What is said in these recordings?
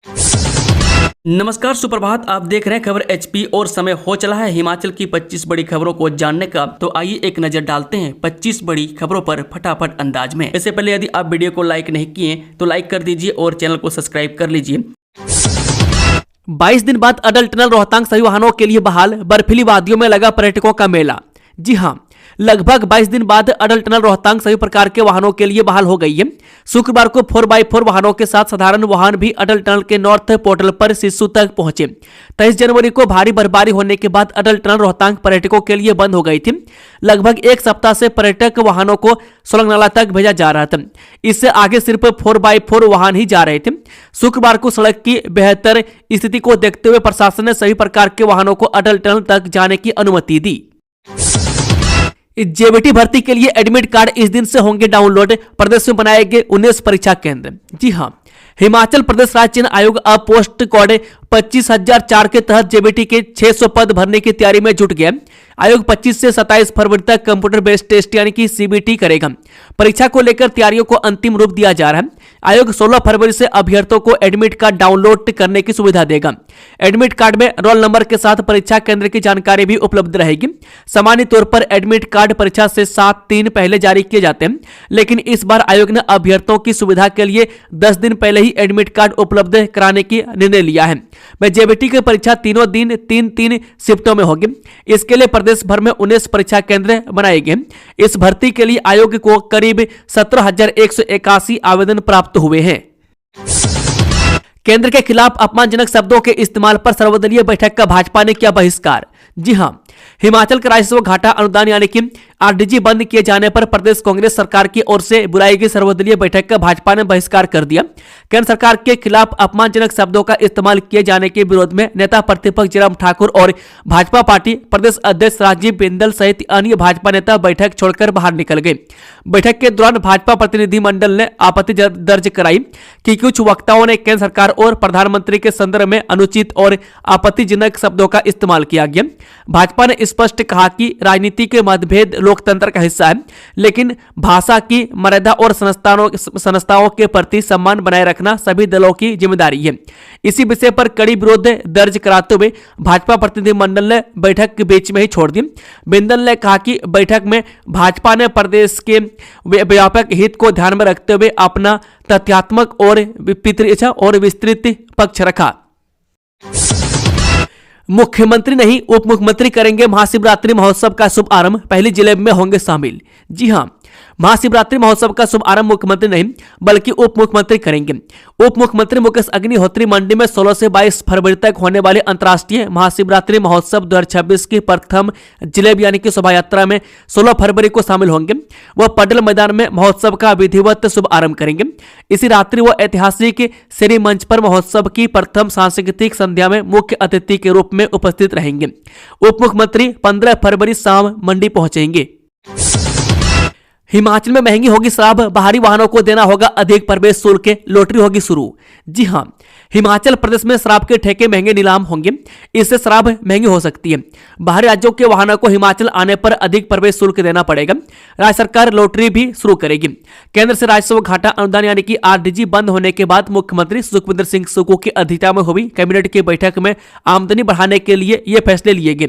नमस्कार, सुप्रभात। आप देख रहे हैं खबर एचपी और समय हो चला है हिमाचल की 25 बड़ी खबरों को जानने का। तो आइए एक नजर डालते हैं 25 बड़ी खबरों पर फटाफट अंदाज में। इससे पहले यदि आप वीडियो को लाइक नहीं किए तो लाइक कर दीजिए और चैनल को सब्सक्राइब कर लीजिए। 22 दिन बाद अटल टनल रोहतांग सभी वाहनों के लिए बहाल, बर्फीली वादियों में लगा पर्यटकों का मेला। जी हां, लगभग 22 दिन बाद अटल टनल रोहतांग सभी प्रकार के वाहनों के लिए बहाल हो गई है। शुक्रवार को 4x4 वाहनों के साथ साधारण वाहन भी अटल टनल के नॉर्थ पोर्टल पर सिस्सू तक पहुंचे। 23 जनवरी को भारी बर्फबारी होने के बाद अटल टनल रोहतांग पर्यटकों के लिए बंद हो गई थी। लगभग एक सप्ताह से पर्यटक वाहनों को सोलंगनाला तक भेजा जा रहा था। इससे आगे सिर्फ 4x4 वाहन ही जा रहे थे। शुक्रवार को सड़क की बेहतर स्थिति को देखते हुए प्रशासन ने सभी प्रकार के वाहनों को अटल टनल तक जाने की अनुमति दी। जेबीटी भर्ती के लिए एडमिट कार्ड इस दिन से होंगे डाउनलोड, प्रदेश में बनाए गए 19 परीक्षा केंद्र। जी हां, हिमाचल प्रदेश राज्य चयन आयोग अब पोस्ट कोड 25,004 के तहत जेबीटी के 600 पद भरने की तैयारी में जुट गया। आयोग 25 से 27 फरवरी तक कंप्यूटर बेस्ड टेस्ट यानी कि सीबीटी करेगा। परीक्षा को लेकर तैयारियों को अंतिम रूप दिया जा रहा है। आयोग 16 फरवरी से अभ्यर्थियों को एडमिट कार्ड डाउनलोड करने की सुविधा देगा। एडमिट कार्ड में रोल नंबर के साथ परीक्षा केंद्र की जानकारी भी उपलब्ध रहेगी। सामान्य तौर पर एडमिट कार्ड परीक्षा से 7 दिन पहले जारी किए जाते हैं, लेकिन इस बार आयोग ने अभ्यर्थियों की सुविधा के लिए 10 दिन पहले ही एडमिट कार्ड उपलब्ध कराने की निर्णय लिया है। जेबीटी की परीक्षा तीनों दिन 3-3 शिफ्टों में होगी। इसके लिए प्रदेश भर में 19 परीक्षा केंद्र बनाए गए। इस भर्ती के लिए आयोग को करीब 17,181 आवेदन प्राप्त हुए हैं। केंद्र के खिलाफ अपमानजनक शब्दों के इस्तेमाल पर सर्वदलीय बैठक का भाजपा ने किया बहिष्कार। जी हां, हिमाचल का राजस्व घाटा अनुदान यानी कि आरडीजी बंद किए जाने पर प्रदेश कांग्रेस सरकार की ओर से बुलाई गई सर्वदलीय बैठक का भाजपा ने बहिष्कार कर दिया। केंद्र सरकार के खिलाफ अपमानजनक शब्दों का इस्तेमाल किए जाने के विरोध में नेता प्रतिपक्ष जयराम ठाकुर और भाजपा पार्टी प्रदेश अध्यक्ष राजीव बिंदल सहित अन्य भाजपा नेता बैठक छोड़कर बाहर निकल गए। बैठक के दौरान भाजपा प्रतिनिधिमंडल ने आपत्ति दर्ज कराई कि कुछ वक्ताओं ने केंद्र सरकार और प्रधानमंत्री के संदर्भ में अनुचित और आपत्तिजनक शब्दों का इस्तेमाल किया गया। भाजपा ने स्पष्ट कहा कि राजनीति के मतभेद लोकतंत्र का हिस्सा है, लेकिन भाषा की मर्यादा और संस्थाओं के प्रति सम्मान बनाए रखना सभी दलों की जिम्मेदारी है। इसी विषय पर कड़ी विरोध दर्ज कराते हुए भाजपा प्रतिनिधिमंडल ने बैठक के बीच में ही छोड़ दी। बिंदल ने कहा कि बैठक में भाजपा ने प्रदेश के व्यापक हित को ध्यान में रखते हुए अपना तथ्यात्मक और विस्तृत पक्ष रखा। मुख्यमंत्री नहीं, उप मुख्यमंत्री करेंगे महाशिवरात्रि महोत्सव का शुभारंभ, पहली जिले में होंगे शामिल। जी हां, महाशिवरात्रि महोत्सव का शुभारंभ मुख्यमंत्री नहीं बल्कि उप मुख्यमंत्री करेंगे। उप मुख्यमंत्री मुकेश अग्निहोत्री मंडी में 16 से 22 फरवरी तक होने वाले अंतर्राष्ट्रीय महाशिवरात्रि महोत्सव 2026 की प्रथम जिले यानी कि शोभा यात्रा में 16 फरवरी को शामिल होंगे। वह पटेल मैदान में महोत्सव का विधिवत शुभारंभ करेंगे। इसी रात्रि वह ऐतिहासिक श्री मंच पर महोत्सव की प्रथम सांस्कृतिक संध्या में मुख्य अतिथि के रूप में उपस्थित रहेंगे। उप मुख्यमंत्री 15 फरवरी शाम मंडी पहुंचेंगे। हिमाचल में महंगी होगी शराब, बाहरी वाहनों को देना होगा अधिक प्रवेश शुल्क, लॉटरी होगी शुरू। जी हां, हिमाचल प्रदेश में शराब के ठेके महंगे नीलाम होंगे। इससे शराब महंगी हो सकती है। बाहरी राज्यों के वाहनों को हिमाचल आने पर अधिक प्रवेश शुल्क देना पड़ेगा। राज्य सरकार लॉटरी भी शुरू करेगी। केंद्र से राजस्व घाटा अनुदान यानी कि आरडीजी बंद होने के बाद मुख्यमंत्री सुखविंदर सिंह सुक्खू की अध्यक्षता में हुई कैबिनेट की बैठक में आमदनी बढ़ाने के लिए ये फैसले लिए गए।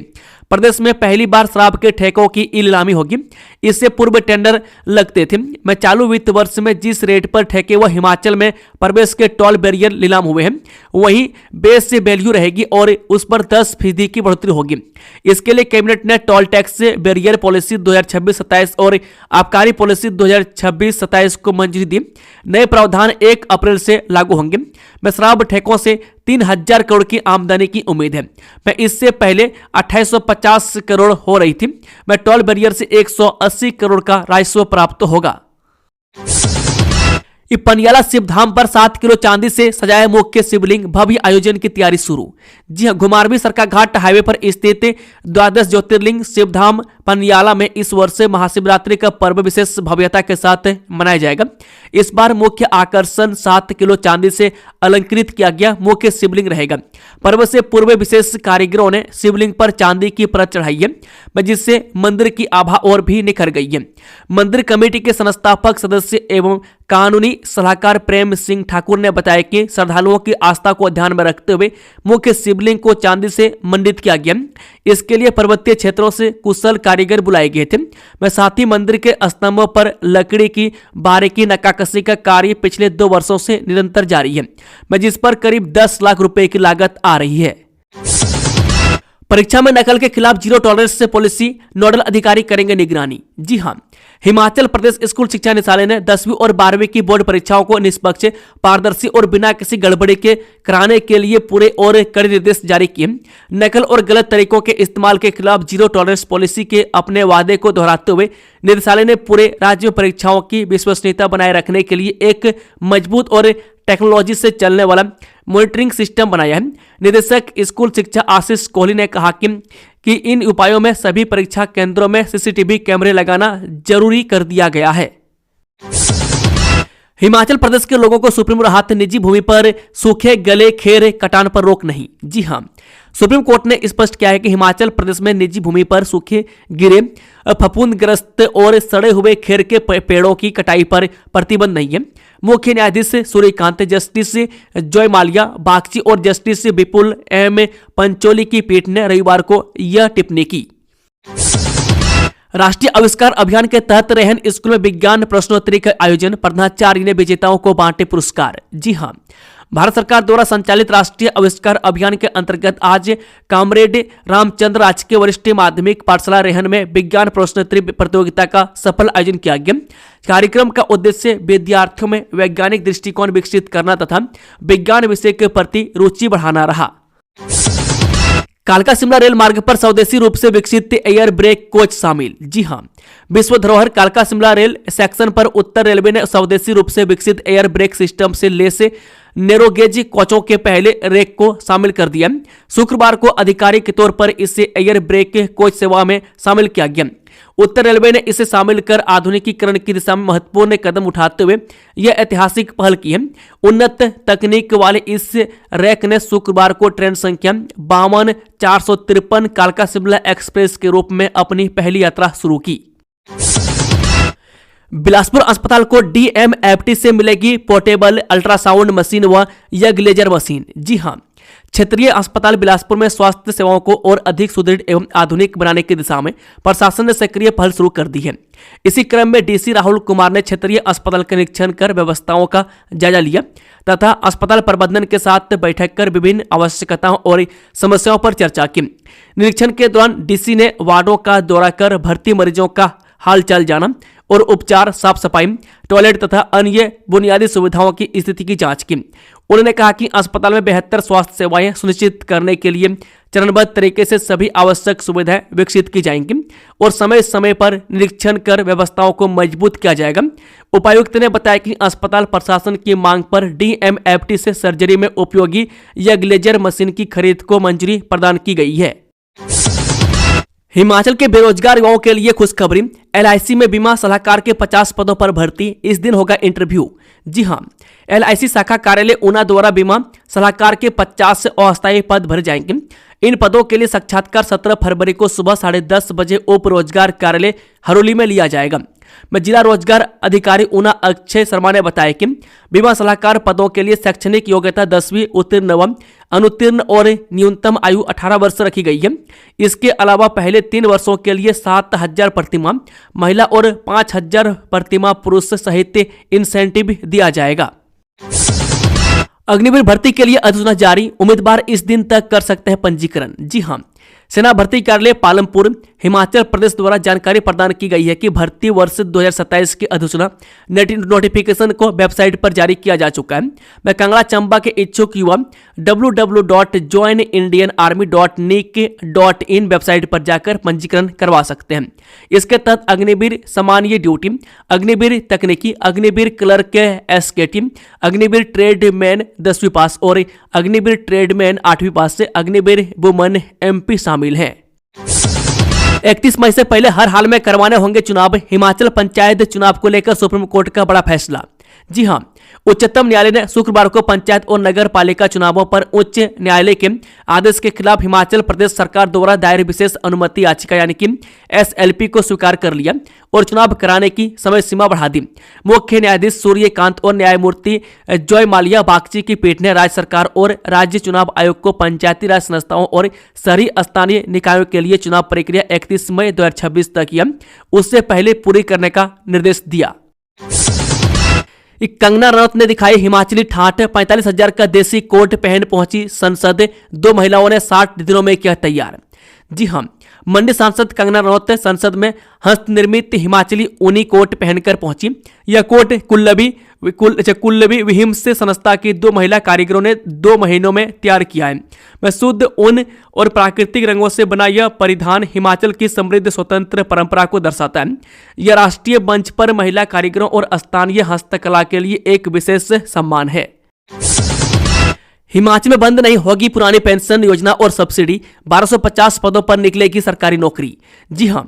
प्रदेश में पहली बार शराब के ठेकों की ई नीलामी होगी। इससे पूर्व टेंडर लगते थे। मैं चालू वित्त वर्ष में जिस रेट पर ठेके व हिमाचल में प्रवेश के टोल बैरियर नीलाम हुए हैं, वही बेस से वैल्यू रहेगी और उस पर 10% की बढ़ोतरी होगी। इसके लिए कैबिनेट ने टोल टैक्स बैरियर पॉलिसी 2026-27 और आबकारी पॉलिसी 2026-27 को मंजूरी दी। नए प्रावधान 1 अप्रैल से लागू होंगे। मैं शराब ठेकों से 3,000 करोड़ की आमदनी की उम्मीद है। मैं इससे पहले 2850 करोड़ हो रही थी। मैं टोल बैरियर से 180 करोड़ का राजस्व प्राप्त होगा। पनियाला शिवधाम पर 7 किलो चांदी से सजाया मुख्य शिवलिंग, भव्य आयोजन की तैयारी शुरू। जी हां, घुमारवी सरकाघाट हाईवे पर स्थित द्वादश ज्योतिर्लिंग शिवधाम पनियाला में इस वर्ष महाशिवरात्रि का पर्व विशेष भव्यता के साथ मनाया जाएगा। इस बार मुख्य आकर्षण 7 किलो चांदी से अलंकृत किया गया मुख्य शिवलिंग रहेगा। पर्व से पूर्व विशेष कारीगरों ने शिवलिंग पर चांदी की परत चढ़ाई है, जिससे मंदिर की आभा और भी निखर गई है। मंदिर कमेटी के संस्थापक सदस्य एवं कानूनी सलाहकार प्रेम सिंह ठाकुर ने बताया कि श्रद्धालुओं की आस्था को ध्यान में रखते हुए मुख्य शिवलिंग को चांदी से मंडित किया गया। इसके लिए पर्वतीय क्षेत्रों से कुशल कारीगर बुलाए गए थे। मैं साथ ही मंदिर के स्तंभों पर लकड़ी की बारीकी नक्काशी का कार्य पिछले 2 वर्षों से निरंतर जारी है, जिस पर करीब 10 लाख रुपए की लागत आ रही है। परीक्षा में नकल के खिलाफ जीरो टॉलरेंस से पॉलिसी, नोडल अधिकारी करेंगे निगरानी। जी हां, हिमाचल प्रदेश स्कूल शिक्षा निदेशालय ने 10वीं और 12वीं की बोर्ड परीक्षाओं को निष्पक्ष, पारदर्शी और बिना किसी गड़बड़ी के कराने के लिए पूरे और कड़े निर्देश जारी किए। नकल और गलत तरीकों के इस्तेमाल के खिलाफ जीरो टॉलरेंस पॉलिसी के अपने वादे को दोहराते हुए निदेशालय ने पूरे राज्य में परीक्षाओं की विश्वसनीयता बनाए रखने के लिए एक मजबूत और टेक्नोलॉजी से चलने वाला मॉनिटरिंग सिस्टम बनाया है। निदेशक स्कूल शिक्षा आशीष कोहली ने कहा कि इन उपायों में सभी परीक्षा केंद्रों में सीसीटीवी कैमरे लगाना जरूरी कर दिया गया है। हिमाचल प्रदेश के लोगों को सुप्रीम राहत, निजी भूमि पर सूखे गले खेर कटान पर रोक नहीं। जी हां, सुप्रीम कोर्ट ने स्पष्ट किया है कि हिमाचल प्रदेश में निजी भूमि पर सूखे गिरे, फफूंदग्रस्त और सड़े हुए खेर के पेड़ों की कटाई पर प्रतिबंध नहीं है। मुख्य न्यायाधीश सूर्यकांत, जस्टिस जॉय माल्या बागची और जस्टिस विपुल एम पंचोली की पीठ ने रविवार को यह टिप्पणी की। राष्ट्रीय आविष्कार अभियान के तहत रेहन स्कूल में विज्ञान प्रश्नोत्तरी का आयोजन, प्रधानाचार्य ने विजेताओं को बांटे पुरस्कार। जी हां, भारत सरकार द्वारा संचालित राष्ट्रीय आविष्कार अभियान के अंतर्गत आज कामरेड रामचंद्र राजकीय वरिष्ठ माध्यमिक पाठशाला रेहन में विज्ञान प्रश्नोत्तरी प्रतियोगिता का सफल आयोजन किया गया। कार्यक्रम का उद्देश्य विद्यार्थियों में वैज्ञानिक दृष्टिकोण विकसित करना तथा विज्ञान विषय के प्रति रुचि बढ़ाना रहा। कालका शिमला रेल मार्ग पर स्वदेशी रूप से विकसित एयर ब्रेक कोच शामिल। जी हां, विश्व धरोहर कालका शिमला रेल सेक्शन पर उत्तर रेलवे ने स्वदेशी रूप से विकसित एयर ब्रेक सिस्टम से लेस नैरोगेज कोचों के पहले रेक को शामिल कर दिया। शुक्रवार को आधिकारिक तौर पर इसे एयर ब्रेक कोच सेवा में शामिल किया गया। उत्तर रेलवे ने इसे शामिल कर आधुनिकीकरण की दिशा में महत्वपूर्ण कदम उठाते हुए यह ऐतिहासिक पहल की है। उन्नत तकनीक वाले इस रैक ने शुक्रवार को ट्रेन संख्या 52-453 कालका शिमला एक्सप्रेस के रूप में अपनी पहली यात्रा शुरू की। बिलासपुर अस्पताल को डीएमएफटी से मिलेगी पोर्टेबल अल्ट्रासाउंड मशीन व यज्ञ लेजर मशीन। जी हां, क्षेत्रीय अस्पताल बिलासपुर में स्वास्थ्य सेवाओं को और अधिक सुदृढ़ एवं आधुनिक बनाने की दिशा में प्रशासन ने सक्रिय पहल शुरू कर दी है। इसी क्रम में डीसी राहुल कुमार ने क्षेत्रीय अस्पताल का निरीक्षण कर व्यवस्थाओं का जायजा लिया तथा अस्पताल प्रबंधन के साथ बैठक कर विभिन्न आवश्यकताओं और समस्याओं पर चर्चा की। निरीक्षण के दौरान डीसी ने वार्डों का दौरा कर भर्ती मरीजों का हालचाल जाना और उपचार, साफ सफाई, टॉयलेट तथा अन्य बुनियादी सुविधाओं की स्थिति की जांच की। उन्होंने कहा कि अस्पताल में बेहतर स्वास्थ्य सेवाएं सुनिश्चित करने के लिए चरणबद्ध तरीके से सभी आवश्यक सुविधाएं विकसित की जाएंगी और समय समय पर निरीक्षण कर व्यवस्थाओं को मजबूत किया जाएगा। उपायुक्त ने बताया कि अस्पताल प्रशासन की मांग पर डीएमएफटी से सर्जरी में उपयोगी यज्ञ लेजर मशीन की खरीद को मंजूरी प्रदान की गई है। हिमाचल के बेरोजगार युवाओं के लिए खुशखबरी, एलआईसी में बीमा सलाहकार के 50 पदों पर भर्ती, इस दिन होगा इंटरव्यू। जी हां, एलआईसी शाखा कार्यालय ऊना द्वारा बीमा सलाहकार के 50 अस्थायी पद भरे जाएंगे। इन पदों के लिए साक्षात्कार 17 फरवरी को सुबह 10:30 बजे उप रोजगार कार्यालय हरोली में लिया जाएगा। जिला रोजगार अधिकारी ऊना अक्षय शर्मा ने बताया कि बीमा सलाहकार पदों के लिए शैक्षणिक योग्यता 10वीं उत्तीर्ण व अनुत्तीर्ण और न्यूनतम आयु 18 वर्ष रखी गई है। इसके अलावा पहले 3 वर्षों के लिए 7,000 प्रतिमाह महिला और 5,000 प्रतिमाह पुरुष सहित इंसेंटिव दिया जाएगा। अग्निवीर भर्ती के लिए अधिसूचना जारी, उम्मीदवार इस दिन तक कर सकते हैं पंजीकरण। जी हां, सेना भर्ती कार्यालय पालमपुर हिमाचल प्रदेश द्वारा जानकारी प्रदान की गई है कि भर्ती वर्ष 2027 की अधिसूचना नोटिफिकेशन को वेबसाइट पर जारी किया जा चुका है। कांगड़ा चंबा के इच्छुक युवा www.joinindianarmy.nic.in वेबसाइट पर जाकर पंजीकरण करवा सकते हैं। इसके तहत अग्निवीर सामान्य ड्यूटी, अग्निवीर तकनीकी, अग्निवीर क्लर्क एसकेटी, अग्निवीर ट्रेडमैन 10वीं पास और अग्निवीर ट्रेडमैन 8वीं पास से अग्निवीर वुमन एमपी शामिल हैं। 31 मई से पहले हर हाल में करवाने होंगे चुनाव, हिमाचल पंचायत चुनाव को लेकर सुप्रीम कोर्ट का बड़ा फैसला। जी हां, उच्चतम न्यायालय ने शुक्रवार को पंचायत और नगर पालिका चुनावों पर उच्च न्यायालय के आदेश के खिलाफ हिमाचल प्रदेश सरकार द्वारा दायर विशेष अनुमति याचिका यानी कि SLP को स्वीकार कर लिया और चुनाव कराने की समय सीमा बढ़ा दी। मुख्य न्यायाधीश सूर्यकांत और न्यायमूर्ति जॉय मालिया बागची की पीठ ने राज्य सरकार और राज्य चुनाव आयोग को पंचायती राज संस्थाओं और शहरी स्थानीय निकायों के लिए चुनाव प्रक्रिया 31 मई 2026 तक या उससे पहले पूरी करने का निर्देश दिया। कंगना रनौत ने दिखाई हिमाचली ठाठ, 45,000 का देसी कोट पहन पहुंची संसद, 2 महिलाओं ने 60 दिनों में किया तैयार। जी हां, मंडी सांसद कंगना रनौत संसद में हस्तनिर्मित हिमाचली ऊनी कोट पहनकर पहुंची। यह कोट कुल्लवी विहिम्स से संस्था की 2 महिला कारीगरों ने 2 महीनों में तैयार किया है। वह शुद्ध ऊन और प्राकृतिक रंगों से बना यह परिधान हिमाचल की समृद्ध स्वतंत्र परंपरा को दर्शाता है। यह राष्ट्रीय मंच पर महिला कारीगरों और स्थानीय हस्तकला के लिए एक विशेष सम्मान है। हिमाचल में बंद नहीं होगी पुरानी पेंशन योजना और सब्सिडी, 1250 पदों पर निकलेगी सरकारी नौकरी। जी हां,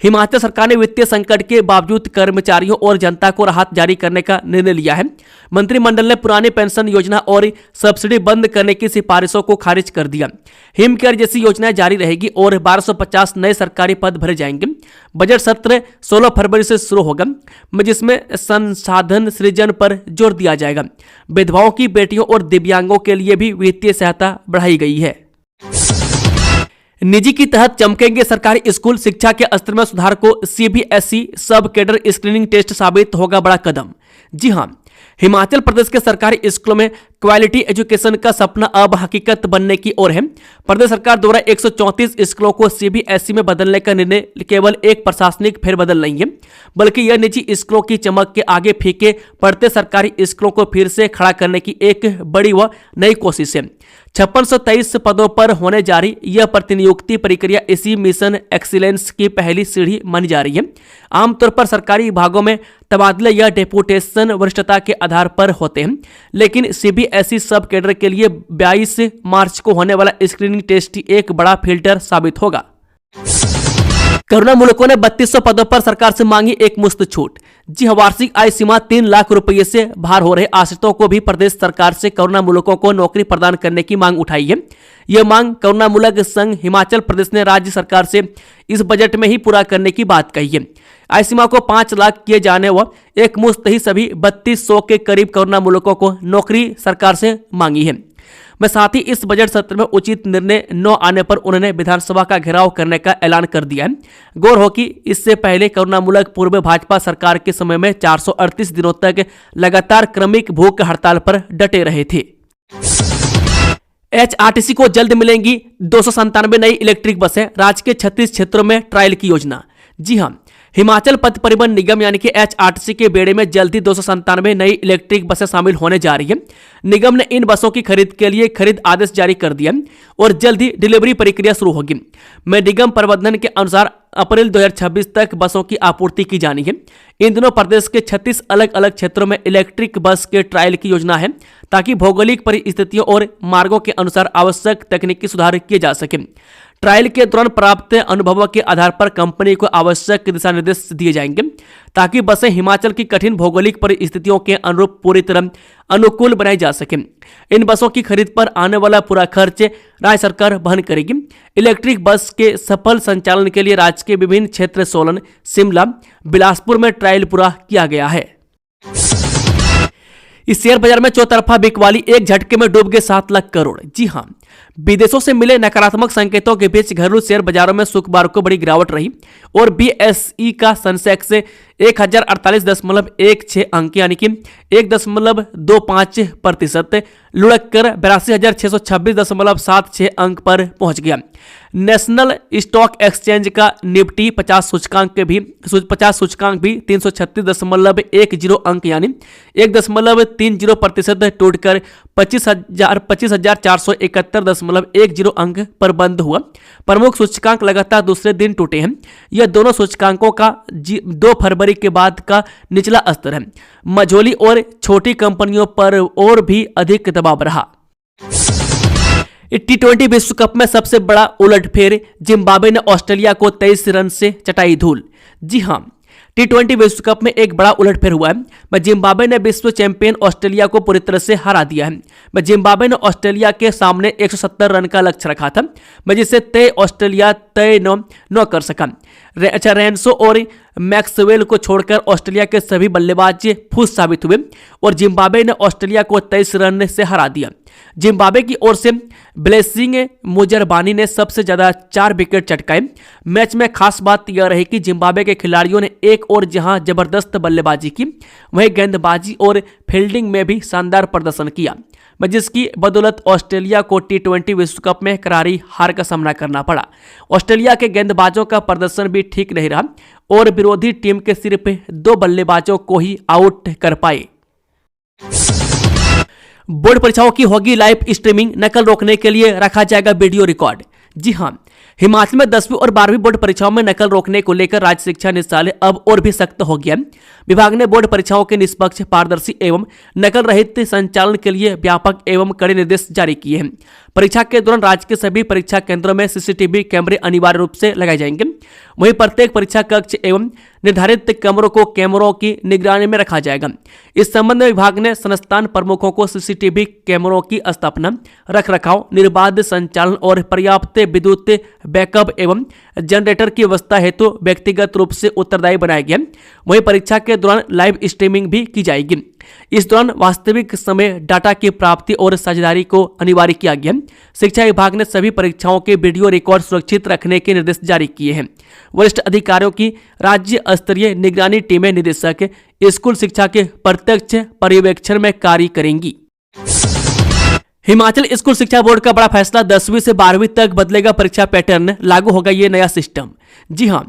हिमाचल सरकार ने वित्तीय संकट के बावजूद कर्मचारियों और जनता को राहत जारी करने का निर्णय लिया है। मंत्रिमंडल ने पुरानी पेंशन योजना और सब्सिडी बंद करने की सिफारिशों को खारिज कर दिया। हिम केयर जैसी योजनाएं जारी रहेगी और 1250 नए सरकारी पद भरे जाएंगे। बजट सत्र 16 फरवरी से शुरू होगा, जिसमें संसाधन सृजन पर जोर दिया जाएगा। विधवाओं की बेटियों और दिव्यांगों के लिए भी वित्तीय सहायता बढ़ाई गई है। निजी की तहत चमकेंगे सरकारी स्कूल, शिक्षा के स्तर में सुधार को CBSE सब कैडर स्क्रीनिंग टेस्ट साबित होगा बड़ा कदम। जी हां, हिमाचल प्रदेश के सरकारी स्कूलों में क्वालिटी एजुकेशन का सपना अब हकीकत बनने की ओर है। प्रदेश सरकार द्वारा 134 स्कूलों को CBSE में बदलने का निर्णय केवल एक प्रशासनिक फेरबदल नहीं है, बल्कि यह निजी स्कूलों की चमक के आगे फीके पड़ते सरकारी स्कूलों को फिर से खड़ा करने की एक बड़ी व नई कोशिश है। 5623 पदों पर होने जा रही यह प्रतिनियुक्ति प्रक्रिया इसी मिशन एक्सीलेंस की पहली सीढ़ी मानी जा रही है। आमतौर पर सरकारी विभागों में तबादले या डेपुटेशन वरिष्ठता के आधार पर होते हैं, लेकिन CBSE सब कैडर के लिए 22 मार्च को होने वाला स्क्रीनिंग टेस्ट एक बड़ा फिल्टर साबित होगा। करुणा मुल्कों ने 3200 पदों पर सरकार से मांगी एक मुफ्त छूट। जी हां, वार्षिक आय सीमा 3 लाख रुपये से बाहर हो रहे आश्रितों को भी प्रदेश सरकार से करुणा मुल्कों को नौकरी प्रदान करने की मांग उठाई है। यह मांग करुणा मुलक संघ हिमाचल प्रदेश ने राज्य सरकार से इस बजट में ही पूरा करने की बात कही है। आय सीमा को 5 लाख किए जाने व एक मुश्त ही सभी 3200 के करीब करुणा मुल्कों को नौकरी सरकार से मांगी है। मैं साथ ही इस बजट सत्र में उचित निर्णय न आने पर उन्होंने विधानसभा का घेराव करने का ऐलान कर दिया है। गौर हो कि इससे पहले करुणा मुल्क पूर्व भाजपा सरकार के समय में 438 दिनों तक लगातार क्रमिक भूख हड़ताल पर डटे रहे थे। HRTC को जल्द मिलेंगी 297 नई इलेक्ट्रिक बसें, राज्य के 36 क्षेत्रों में ट्रायल की योजना। जी हां, हिमाचल पथ परिवहन निगम यानी कि HRTC के बेड़े में जल्दी 297 नई इलेक्ट्रिक बसें शामिल होने जा रही है। निगम ने इन बसों की खरीद के लिए खरीद आदेश जारी कर दिया और जल्द ही डिलीवरी प्रक्रिया शुरू होगी। निगम प्रबंधन के अनुसार अप्रैल 2026 तक बसों की आपूर्ति की जानी है। इन दिनों प्रदेश के 36 अलग अलग क्षेत्रों में इलेक्ट्रिक बस के ट्रायल की योजना है, ताकि भौगोलिक परिस्थितियों और मार्गों के अनुसार आवश्यक तकनीकी सुधार किए जा सके। ट्रायल के दौरान प्राप्त अनुभवों के आधार पर कंपनी को आवश्यक दिशा निर्देश दिए जाएंगे, ताकि बसें हिमाचल की कठिन भौगोलिक परिस्थितियों के अनुरूप पूरी तरह अनुकूल बनाई जा सके। इन बसों की खरीद पर आने वाला पूरा खर्च राज्य सरकार वहन करेगी। इलेक्ट्रिक बस के सफल संचालन के लिए राज्य के विभिन्न क्षेत्र सोलन, शिमला, बिलासपुर में ट्रायल पूरा किया गया है। इस शेयर बाजार में चौतरफा बिकवाली एक झटके में डूब गए 7 लाख करोड़। जी हां, विदेशों से मिले नकारात्मक संकेतों के बीच घरेलू शेयर बाजारों में शुक्रवार को बड़ी गिरावट रही और BSE का सेंसेक्स 1048.16 अंक यानी कि 1.25% लुढ़क कर 82,626.76 अंक पर पहुंच गया। नेशनल स्टॉक एक्सचेंज का निफ्टी 50 सूचकांक भी 336.10 अंक यानी 1.30% टूटकर 25,471.10 अंक पर बंद हुआ। प्रमुख सूचकांक लगातार दूसरे दिन टूटे हैं। यह दोनों सूचकांकों का 2 फरवरी के बाद का निचला स्तर है। मझोली और छोटी कंपनियों पर और भी अधिक दबाव रहा। T20 विश्व कप में सबसे बड़ा उलटफेर, जिम्बाब्वे ने ऑस्ट्रेलिया को 23 रन से चटाई धूल। जी हां, T20 विश्व कप में एक बड़ा उलटफेर हुआ है। जिम्बाब्वे ने विश्व चैंपियन ऑस्ट्रेलिया को पूरी तरह से हरा दिया है। जिम्बाब्वे ने ऑस्ट्रेलिया के सामने 170 रन का लक्ष्य रखा था, जिसे तय ऑस्ट्रेलिया तय न कर सका। रेंसो और मैक्सवेल को छोड़कर ऑस्ट्रेलिया के सभी बल्लेबाज फूस साबित हुए और जिम्बाब्वे ने ऑस्ट्रेलिया को 23 रन से हरा दिया। जिम्बाब्वे की ओर से ब्लेसिंग मुजरबानी ने सबसे ज्यादा 4 विकेट चटकाए। मैच में खास बात यह रही कि जिम्बाब्वे के खिलाड़ियों ने एक और जहां जबरदस्त बल्लेबाजी की, वहीं गेंदबाजी और फील्डिंग में भी शानदार प्रदर्शन किया, जिसकी बदौलत ऑस्ट्रेलिया को T20 विश्व कप में करारी हार का सामना करना पड़ा। ऑस्ट्रेलिया के गेंदबाजों का प्रदर्शन भी ठीक नहीं रहा और विरोधी टीम के सिर्फ 2 बल्लेबाजों को ही आउट कर पाए। बोर्ड परीक्षाओं की होगी लाइव स्ट्रीमिंग, नकल रोकने के लिए रखा जाएगा वीडियो रिकॉर्ड। जी हां, हिमाचल में 10वीं और 12वीं बोर्ड परीक्षाओं में नकल रोकने को लेकर राज्य शिक्षा निदेशालय अब और भी सख्त हो गया। विभाग ने बोर्ड परीक्षाओं के निष्पक्ष, पारदर्शी एवं नकल रहित संचालन के लिए व्यापक एवं कड़े निर्देश जारी किए हैं। परीक्षा के दौरान राज्य के सभी परीक्षा केंद्रों में CCTV कैमरे अनिवार्य रूप से लगाए जाएंगे। वहीं प्रत्येक परीक्षा कक्ष एवं निर्धारित कमरों को कैमरों की निगरानी में रखा जाएगा। इस संबंध में विभाग ने संस्थान प्रमुखों को CCTV कैमरों की स्थापना, रखरखाव, निर्बाध संचालन और पर्याप्त विद्युत बैकअप एवं जनरेटर की व्यवस्था हेतु व्यक्तिगत रूप से उत्तरदायी बनाया गया। वहीं परीक्षा के दौरान लाइव स्ट्रीमिंग भी की जाएगी। इस दौरान वास्तविक समय डाटा की प्राप्ति और साझेदारी को अनिवार्य किया गया। शिक्षा विभाग ने सभी परीक्षाओं के वीडियो रिकॉर्ड सुरक्षित रखने के निर्देश जारी किए हैं। वरिष्ठ अधिकारियों की राज्य स्तरीय निगरानी टीमें निदेशक स्कूल शिक्षा के प्रत्यक्ष पर्यवेक्षण में कार्य करेंगी। हिमाचल स्कूल शिक्षा बोर्ड का बड़ा फैसला, 10वीं से 12वीं तक बदलेगा परीक्षा पैटर्न, लागू होगा ये नया सिस्टम। जी हां,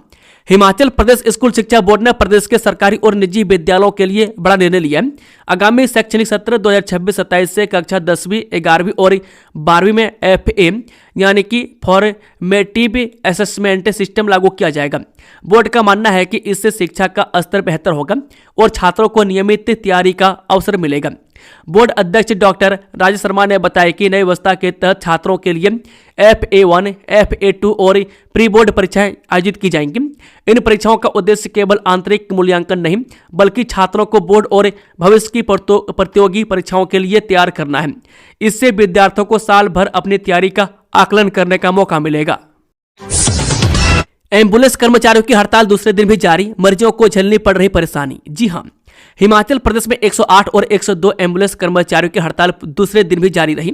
हिमाचल प्रदेश स्कूल शिक्षा बोर्ड ने प्रदेश के सरकारी और निजी विद्यालयों के लिए बड़ा निर्णय लिया है। आगामी शैक्षणिक सत्र 2026-27 से कक्षा 10वीं, 11वीं और 12वीं में FA यानी कि फॉर्मेटिव असेसमेंट सिस्टम लागू किया जाएगा। बोर्ड का मानना है कि इससे शिक्षा का स्तर बेहतर होगा और छात्रों को नियमित तैयारी का अवसर मिलेगा। बोर्ड अध्यक्ष डॉक्टर राजेश शर्मा ने बताया कि नई व्यवस्था के तहत छात्रों के लिए FA1, FA2 और प्री बोर्ड परीक्षाएं आयोजित की जाएंगी। इन परीक्षाओं का उद्देश्य केवल आंतरिक मूल्यांकन नहीं, बल्कि छात्रों को बोर्ड और भविष्य की प्रतियोगी परीक्षाओं के लिए तैयार करना है। इससे विद्यार्थियों को साल भर अपनी तैयारी का आकलन करने का मौका मिलेगा। एम्बुलेंस कर्मचारियों की हड़ताल दूसरे दिन भी जारी, मरीजों को झेलनी पड़ रही परेशानी। जी हां, हिमाचल प्रदेश में 108 और 102 एम्बुलेंस कर्मचारियों की हड़ताल दूसरे दिन भी जारी रही।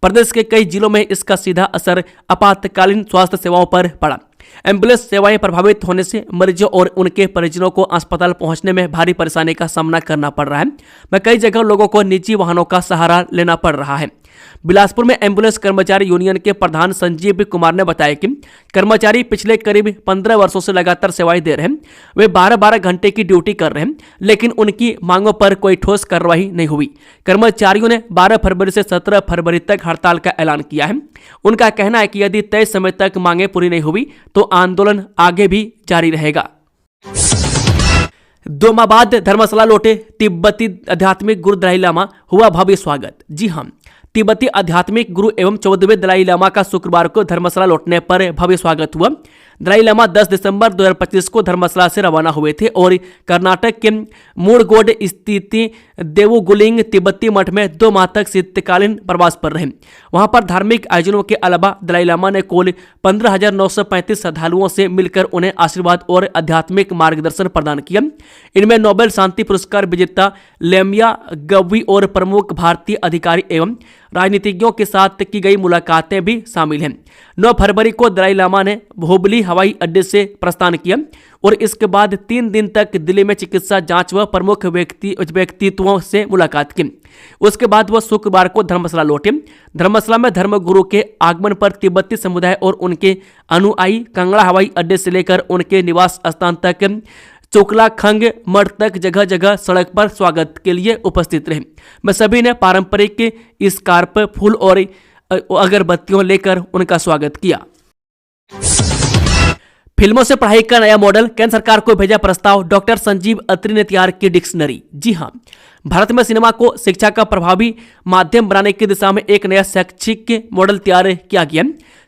प्रदेश के कई जिलों में इसका सीधा असर आपातकालीन स्वास्थ्य सेवाओं पर पड़ा। एम्बुलेंस सेवाएं प्रभावित होने से मरीजों और उनके परिजनों को अस्पताल पहुंचने में भारी परेशानी का सामना करना पड़ रहा है। कई जगह लोगों को निजी वाहनों का सहारा लेना पड़ रहा है। बिलासपुर में एम्बुलेंस कर्मचारी यूनियन के प्रधान संजीव कुमार ने बताया कि कर्मचारी पिछले करीब 15 वर्षों से लगातार सेवाएं दे रहे हैं। वे 12-12 घंटे की ड्यूटी कर रहे हैं, लेकिन उनकी मांगों पर कोई ठोस कार्रवाई नहीं हुई। कर्मचारियों ने 12 फरवरी से 17 फरवरी तक हड़ताल का ऐलान किया है। उनका कहना है कि यदि तय समय तक मांगें पूरी नहीं हुई तो आंदोलन आगे भी जारी रहेगा। 2 माह बाद धर्मशाला लौटे तिब्बती आध्यात्मिक गुरु दलाई लामा, हुआ भव्य स्वागत। जी हां, तिब्बती आध्यात्मिक गुरु एवं 14वें दलाई लामा का शुक्रवार को धर्मशाला लौटने पर भव्य स्वागत हुआ। दलाई लामा 10 दिसंबर 2025 को धर्मशाला से रवाना हुए थे और कर्नाटक के मूड़गोड स्थित देवुगुलिंग तिब्बती मठ में 2 माह तक शीतकालीन प्रवास पर रहे। वहां पर धार्मिक आयोजनों के अलावा दलाई लामा ने कुल 15,935 श्रद्धालुओं से मिलकर उन्हें आशीर्वाद और आध्यात्मिक मार्गदर्शन प्रदान किया। इनमें नोबेल शांति पुरस्कार विजेता लेमिया गव्वी और प्रमुख भारतीय अधिकारी एवं राजनीतिज्ञों के साथ की गई मुलाकातें भी शामिल हैं। 9 फरवरी को दलाई लामा ने हुबली हवाई अड्डे से प्रस्थान किया और इसके बाद 3 दिन तक दिल्ली में चिकित्सा जांच व प्रमुख व्यक्तित्वों से मुलाकात की। उसके बाद वह शुक्रवार को धर्मशाला लौटे। धर्मशाला में धर्मगुरु के आगमन पर तिब्बती समुदाय और उनके अनुयायी कांगड़ा हवाई अड्डे से लेकर उनके निवास स्थान तक चोकलाखंग मठ तक जगह जगह सड़क पर स्वागत के लिए उपस्थित रहे। मैं सभी ने पारंपरिक स्कार्फ, फूल और अगरबत्तियों लेकर उनका स्वागत किया। फिल्मों से पढ़ाई का नया मॉडल, केंद्र सरकार को भेजा प्रस्ताव, डॉक्टर संजीव अत्री ने तैयार की डिक्शनरी। जी हां, भारत में सिनेमा को शिक्षा का प्रभावी माध्यम बनाने की दिशा में एक नया शैक्षिक मॉडल तैयार किया गया।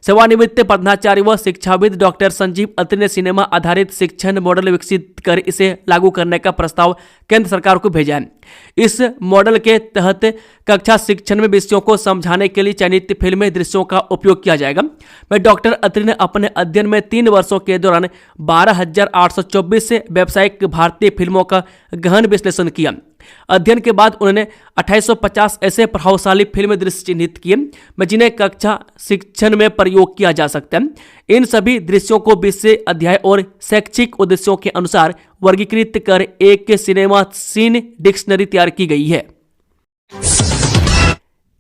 सेवानिवृत्त प्रधानाचार्य व शिक्षाविद डॉक्टर संजीव अत्री ने सिनेमा आधारित शिक्षण मॉडल विकसित कर इसे लागू करने का प्रस्ताव केंद्र सरकार को भेजा है। इस मॉडल के तहत कक्षा शिक्षण में विषयों को समझाने के लिए चयनित फिल्मी दृश्यों का उपयोग किया जाएगा। वह डॉक्टर अत्री ने अपने अध्ययन में 3 वर्षों के दौरान 12,824 से व्यावसायिक भारतीय फिल्मों का गहन विश्लेषण किया। अध्ययन के बाद उन्होंने 2850 ऐसे प्रभावशाली फिल्म दृश्य चिन्हित किए जिन्हें कक्षा शिक्षण में प्रयोग किया जा सकता है। इन सभी दृश्यों को विषय, अध्याय और शैक्षिक उद्देश्यों के अनुसार वर्गीकृत कर एक सिनेमा सीन डिक्शनरी तैयार की गई है।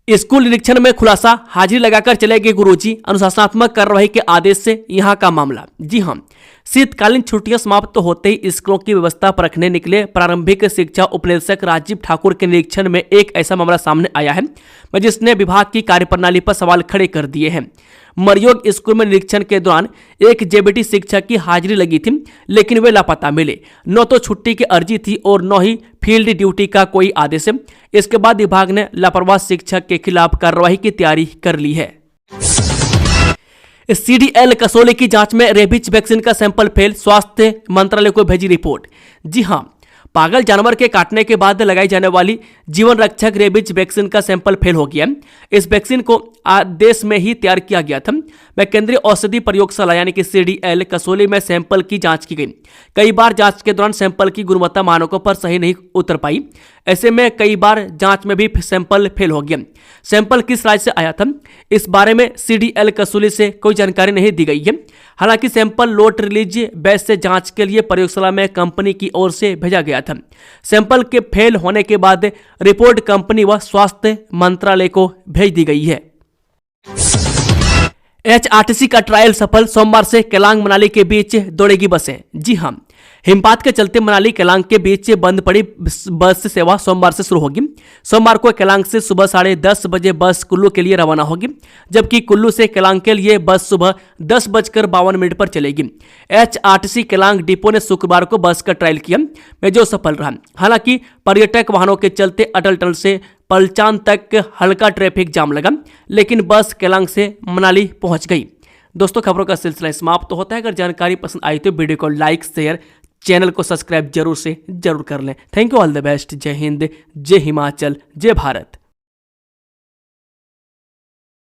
स्कूल निरीक्षण में खुलासा, हाजिरी लगाकर चलेंगे गुरुजी, अनुशासनात्मक कार्रवाई के आदेश से यहां का मामला। जी हां, शीतकालीन छुट्टियां समाप्त तो होते ही स्कूलों की व्यवस्था परखने निकले प्रारंभिक शिक्षा उपनिदेशक राजीव ठाकुर के निरीक्षण में एक ऐसा मामला सामने आया है जिसने विभाग की कार्यप्रणाली पर सवाल खड़े कर दिए हैं। मरयोग स्कूल में निरीक्षण के दौरान एक जेबीटी शिक्षक की हाजिरी लगी थी, लेकिन वे लापता मिले। न तो छुट्टी की अर्जी थी और न ही फील्ड ड्यूटी का कोई आदेश है। इसके बाद विभाग ने लापरवाह शिक्षक के खिलाफ कार्रवाई की तैयारी कर ली है। CDL कसौली की जांच में रेबीज वैक्सीन का सैंपल फेल, स्वास्थ्य मंत्रालय को भेजी रिपोर्ट। जी हां, पागल जानवर के काटने के बाद लगाई जाने वाली जीवन रक्षक रेबीज वैक्सीन का सैंपल फेल हो गया। इस वैक्सीन को देश में ही तैयार किया गया था। वह केंद्रीय औषधि प्रयोगशाला यानी कि CDL कसौली में सैंपल की जांच की गई। कई बार जांच के दौरान सैंपल की गुणवत्ता मानकों पर सही नहीं उतर पाई। ऐसे में कई बार जांच में भी सैंपल फेल हो गया। सैंपल किस राज्य से आया था, इस बारे में CDL कसौली से कोई जानकारी नहीं दी गई है। हालांकि सैंपल लोट रिलीज बैच से जांच के लिए प्रयोगशाला में कंपनी की ओर से भेजा गया था। सैंपल के फेल होने के बाद रिपोर्ट कंपनी व स्वास्थ्य मंत्रालय को भेज दी गई है। HRTC का ट्रायल सफल, सोमवार से केलांग मनाली के बीच दौड़ेगी बसें। जी हां, हिमपात के चलते मनाली केलांग के बीच बंद पड़ी बस सेवा सोमवार से शुरू होगी। सोमवार को केलांग से सुबह 10:30 बजे बस कुल्लू के लिए रवाना होगी, जबकि कुल्लू से केलांग के लिए बस सुबह 10:52 पर चलेगी। HRTC केलांग डिपो ने शुक्रवार को बस का ट्रायल किया, जो सफल रहा। हालांकि पर्यटक वाहनों के चलते अटल टनल से पलचान तक हल्का ट्रैफिक जाम लगा, लेकिन बस केलांग से मनाली पहुंच गई। दोस्तों, खबरों का सिलसिला समाप्त होता है। अगर जानकारी पसंद आई तो वीडियो को लाइक, शेयर, चैनल को सब्सक्राइब जरूर कर लें। Thank you, all the best. जय हिंद, जय हिमाचल, जय भारत।